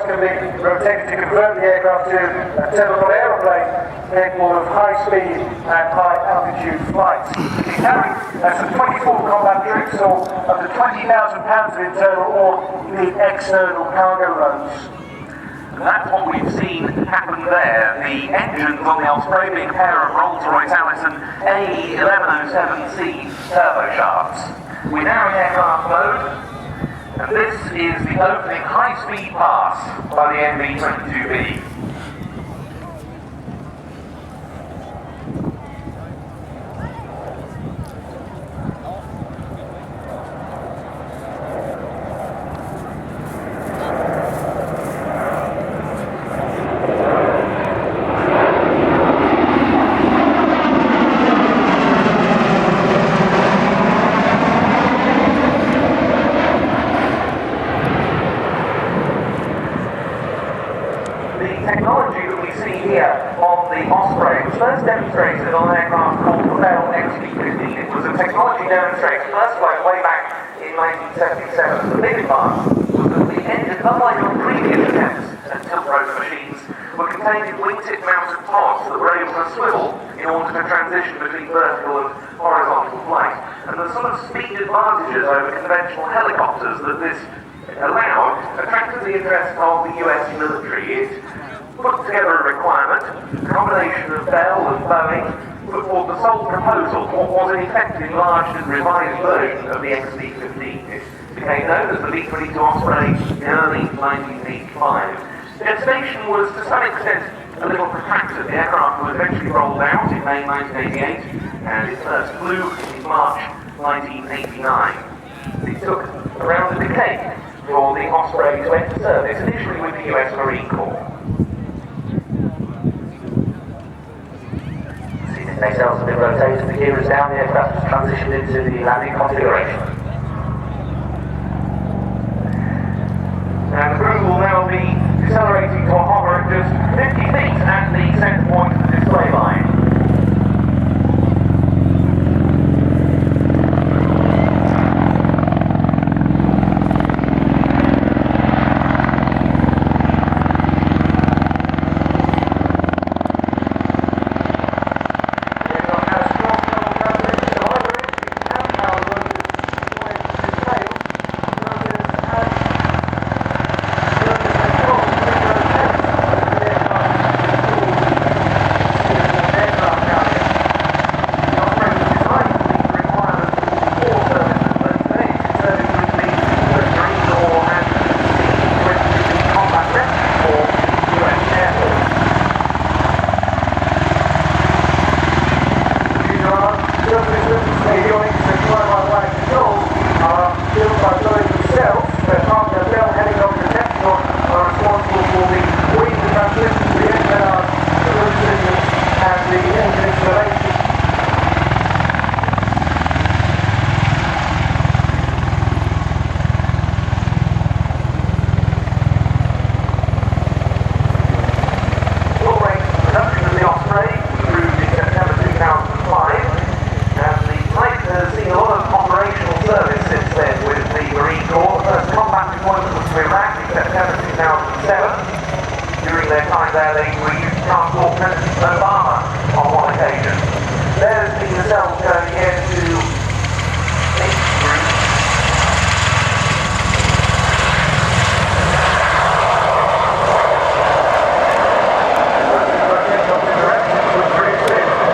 profiles can be rotated to convert the aircraft to a typical aeroplane capable of high speed and high altitude flights. It can carry some 24 combat troops or up to 20,000 pounds of internal or indeed external cargo loads. And that's what we've seen happen there. The engines on the Osprey being a pair of Rolls-Royce Allison A1107C turboshafts. We're now in aircraft mode, and this is the opening high-speed pass by the MV22B. Technology that we see here on the Osprey was first demonstrated on an aircraft called the Bell XP-15. It was a technology demonstration first flown way back in 1977. The big advance was that the engines, unlike on previous attempts at tilt-rotor machines, were contained in wingtip mounted pods that were able to swivel in order to transition between vertical and horizontal flight. And the sort of speed advantages over conventional helicopters that this allowed attracted the interest of the US military. It put together a requirement, a combination of Bell and Boeing, put forward the sole proposal, what was in effect an enlarged and revised version of the XP-15. It became known as the V22 Osprey in early 1985. The gestation was to some extent a little protracted. The aircraft was eventually rolled out in May 1988 and it first flew in March 1989. It took around a decade for the Osprey to enter service, initially with the US Marine Corps. Nacelles have been rotated, the gear is down, the aircraft has transitioned into the landing configuration. And the crew will now be decelerating to a hover at just 50 feet at the centre point of the display line. During their time there, they were used to transport President Obama on one occasion. There's the nacelles going into H group.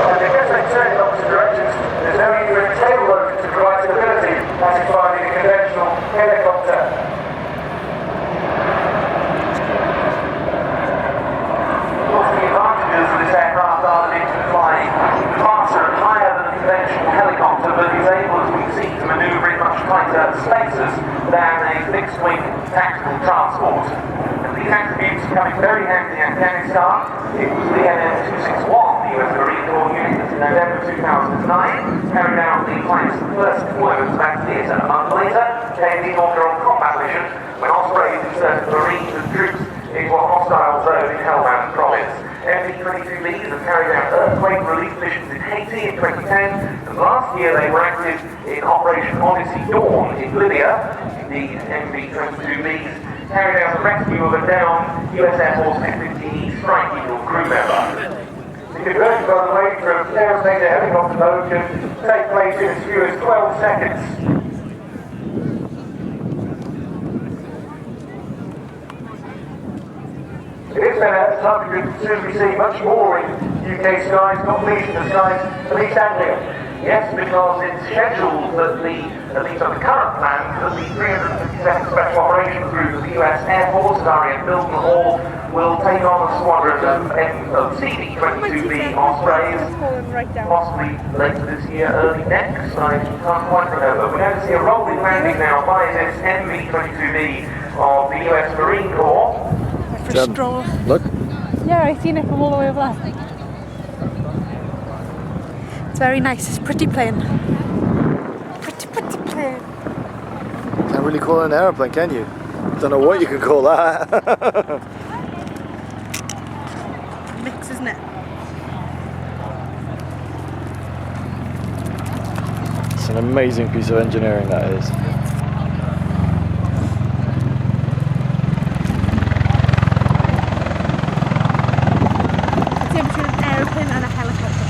And because they turn in opposite directions, there's no need for a tail rotor to provide stability as you find in a conventional helicopter. But is able, as we see, to manoeuvre in much tighter spaces than a fixed-wing tactical transport. And these attributes come in very handy in Afghanistan. It was the NM261, the US Marine Corps unit, that in November 2009 carried out the flight's first deployment to that theatre. A month later came the inaugural combat mission when Osprey inserted Marines and troops into a hostile zone in Helmand province. MV22Bs have carried out earthquake relief missions in Haiti in 2010, and last year they were active in Operation Odyssey Dawn in Libya. Indeed, MV22Bs carried out a rescue of a downed US Air Force F-15E Strike Eagle crew member. The conversion, by the way, from aeroplane to helicopter mode can take place in as few as 12 seconds. It is then at a time we could soon be seeing much more in UK skies, not least in the skies of East Anglia. Yes, because it's scheduled that at least on the current plan, that the 357th Special Operations Group of the US Air Force at RIAT Milton Hall will take on a squadron of CV-22B Ospreys, possibly later this year, early next, I can't quite remember. We're going to see a rolling landing now by this MV22B of the US Marine Corps. Look. Yeah, I've seen it from all the way over there. It's very nice. It's pretty plane. Pretty plane. Can't really call it an aeroplane, can you? Don't know what you can call that. Mix, isn't it? It's an amazing piece of engineering, that is. It's between an aeroplane and a helicopter.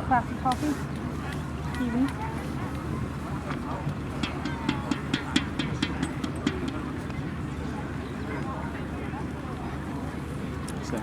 Craft coffee. Even. So.